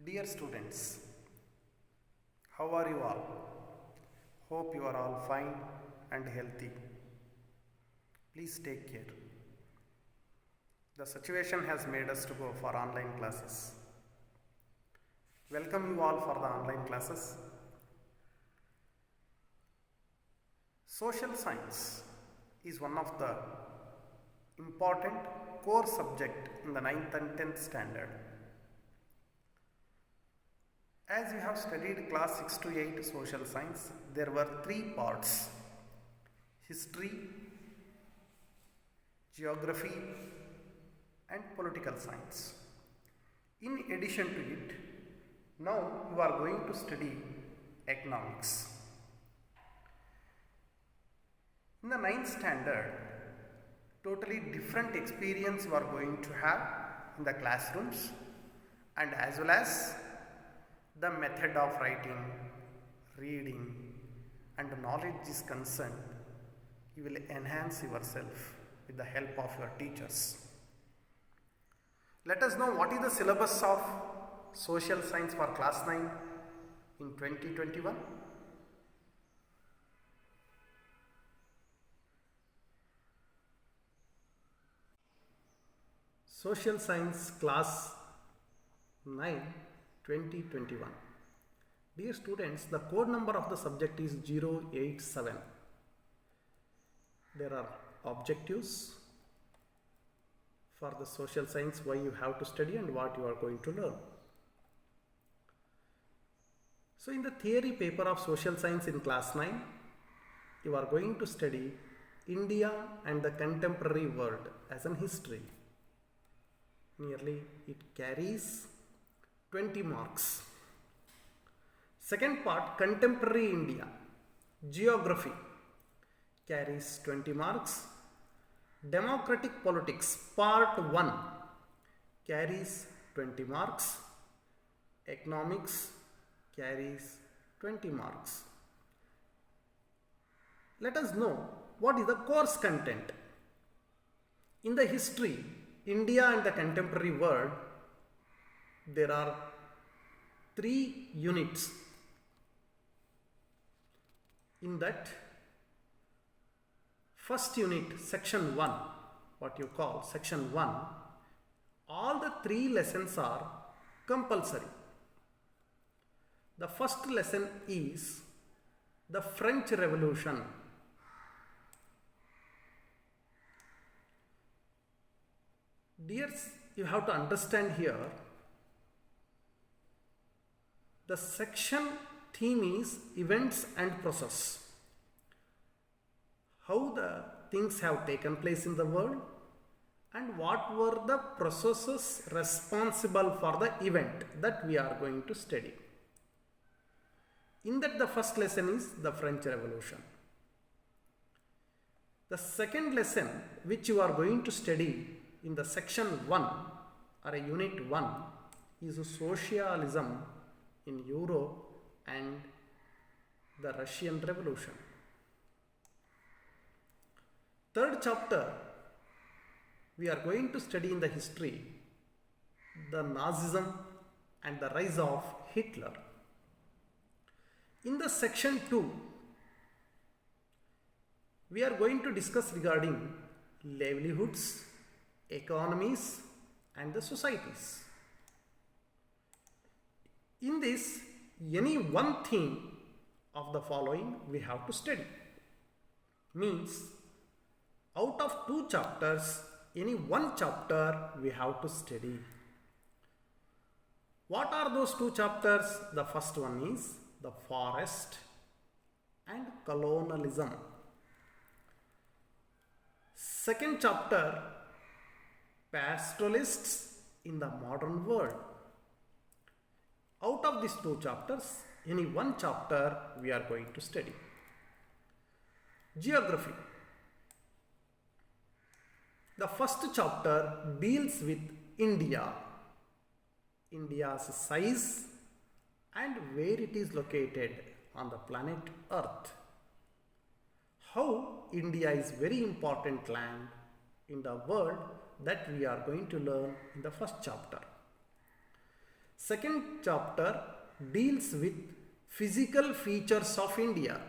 Dear students, how are you all? Hope you are all fine and healthy. Please take care. The situation has made us to go for online classes. Welcome you all for the online classes. Social science is one of the important core subject in the 9th and 10th standard. As you have studied class 6 to 8 social science, there were 3 parts: history, geography and political science. In addition to it, now you are going to study economics. In the 9th standard, totally different experience you are going to have in the classrooms, and as well as the method of writing, reading and knowledge is concerned, you will enhance yourself with the help of your teachers. Let us know what is the syllabus of social science for class 9 in 2021. Social science class 9 2021. Dear students, the code number of the subject is 087. There are objectives for the social science, why you have to study and what you are going to learn. So in the theory paper of social science in class 9, you are going to study India and the contemporary world as an history. Nearly it carries 20 marks. Second part, contemporary India, geography, carries 20 marks. Democratic politics, part 1, carries 20 marks. Economics carries 20 marks. Let us know what is the course content. In the history, India and the contemporary world, there are 3 units. In that first unit, section 1, what you call section 1, all the 3 lessons are compulsory. The first lesson is the French Revolution. Dears, you have to understand here, the section theme is events and process. How the things have taken place in the world and what were the processes responsible for the event that we are going to study. In that, the first lesson is the French Revolution. The second lesson which you are going to study in the section 1 or a unit 1 is socialism in Europe and the Russian Revolution. Third chapter, we are going to study in the history the Nazism and the rise of Hitler. In the section 2, we are going to discuss regarding livelihoods, economies and the societies. In this, any one theme of the following we have to study. Means, out of 2 chapters, any one chapter we have to study. What are those 2 chapters? The first one is the forest and colonialism. Second chapter, pastoralists in the modern world. Out of these 2 chapters, any one chapter we are going to study. Geography. The first chapter deals with India, India's size and where it is located on the planet Earth. How India is very important land in the world that we are going to learn in the first chapter. Second chapter deals with physical features of India.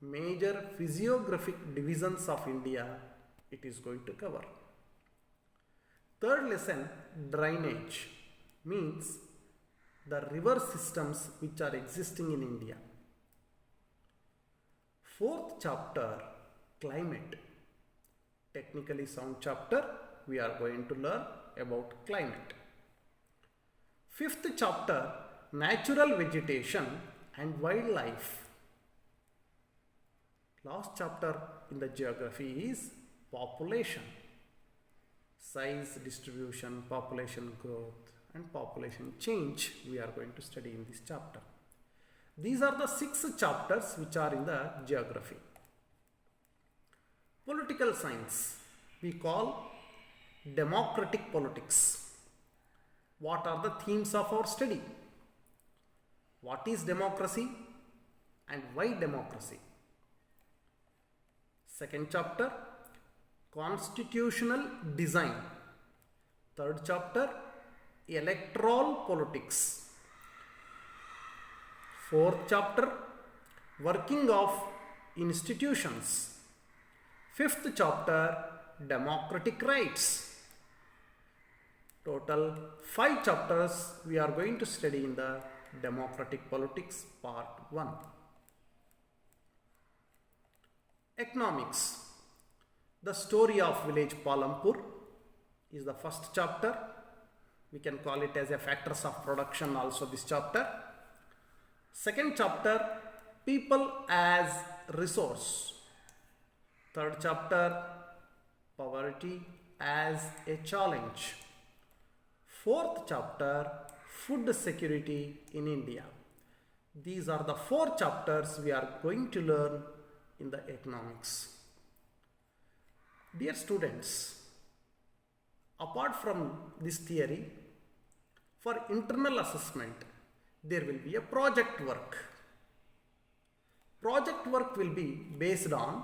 Major physiographic divisions of India it is going to cover. Third lesson, drainage, means the river systems which are existing in India. Fourth chapter, climate. Technically sound chapter, we are going to learn about climate. Fifth chapter, natural vegetation and wildlife. Last chapter in the geography is population. Size, distribution, population growth and population change we are going to study in this chapter. These are the 6 chapters which are in the geography. Political science we call democratic politics. What are the themes of our study? What is democracy and why democracy? Second chapter, constitutional design. Third chapter, electoral politics. Fourth chapter, working of institutions. Fifth chapter, democratic rights. Total 5 chapters we are going to study in the democratic politics part 1. Economics. The story of village Palampur is the first chapter. We can call it as a factors of production also this chapter. Second chapter, people as resource. Third chapter, poverty as a challenge. Fourth chapter, food security in India. These are the 4 chapters we are going to learn in the economics. Dear students, apart from this theory, for internal assessment, there will be a project work. Project work will be based on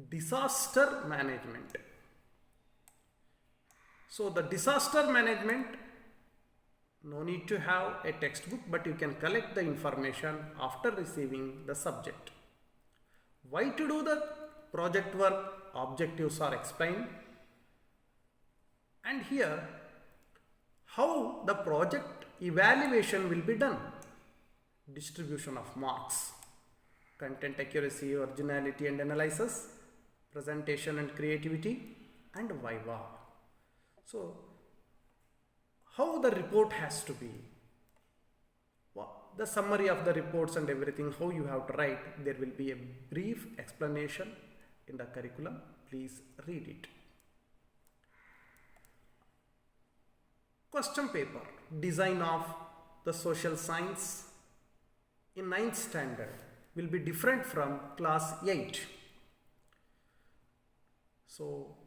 disaster management. So the disaster management, no need to have a textbook, but you can collect the information after receiving the subject. Why to do the project work? Objectives are explained. And here, how the project evaluation will be done. Distribution of marks, content accuracy, originality and analysis, presentation and creativity, and viva. So, how the report has to be. The summary of the reports and everything, how you have to write, there will be a brief explanation in the curriculum. Please read it. Question paper, design of the social science in 9th standard will be different from class 8. So,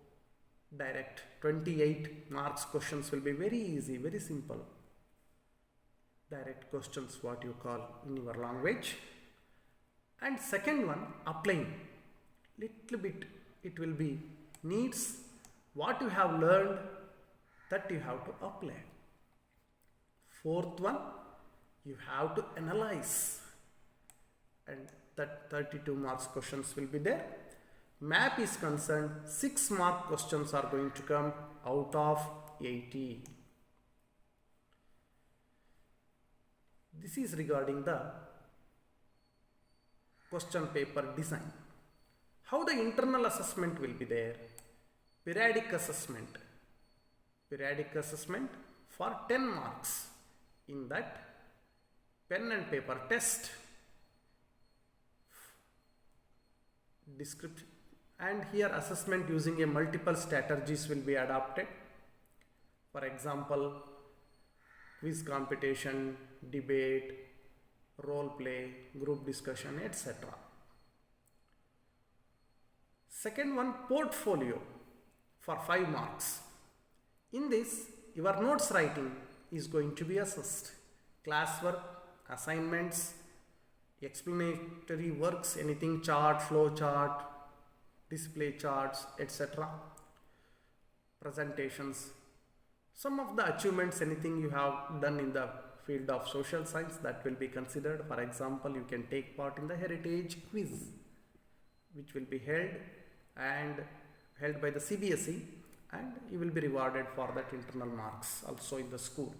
direct 28 marks questions will be very easy, very simple. Direct questions, what you call in your language. And second one, applying. Little bit it will be needs what you have learned that you have to apply. Fourth one, you have to analyze, and that 32 marks questions will be there. Map is concerned, 6 mark questions are going to come out of 80. This is regarding the question paper design. How the internal assessment will be there? Periodic assessment. Periodic assessment for 10 marks. In that, pen and paper test, description, and here assessment using a multiple strategies will be adopted. For example, quiz competition, debate, role play, group discussion, etc. Second one, portfolio for 5 marks. In this, your notes writing is going to be assessed. Classwork, assignments, explanatory works, anything chart, flow chart, display charts, etc. Presentations, Some of the achievements, anything you have done in the field of social science, that will be considered. For example, you can take part in the heritage quiz, which will be held by the CBSE, and you will be rewarded for that internal marks also in the school.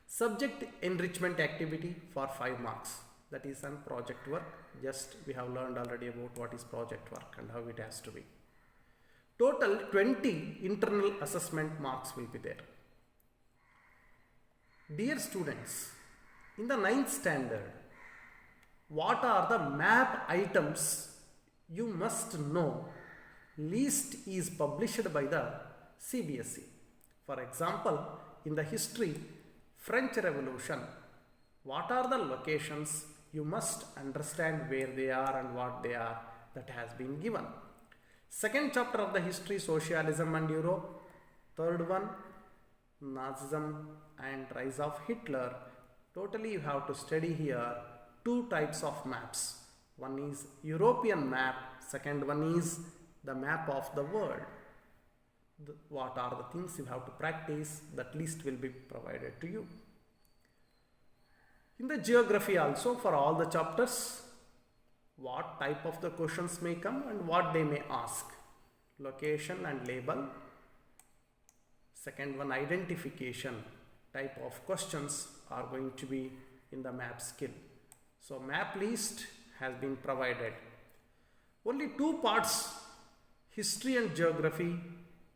Subject enrichment activity for 5 marks, that is on project work. Just we have learned already about what is project work and how it has to be. Total 20 internal assessment marks will be there. Dear students, in the 9th standard, what are the map items you must know? List is published by the CBSE. For example, in the history, French Revolution, what are the locations? You must understand where they are and what they are. That has been given. Second chapter of the history, Socialism and Europe. Third one, Nazism and rise of Hitler. Totally you have to study here 2 types of maps. One is European map, second one is the map of the world. What are the things you have to practice? That list will be provided to you. In the geography also, for all the chapters, what type of the questions may come and what they may ask. Location and label. Second one, identification type of questions are going to be in the map skill. So map list has been provided. Only 2 parts, history and geography,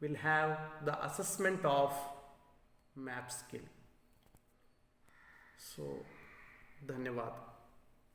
will have the assessment of map skill. So, धन्यवाद.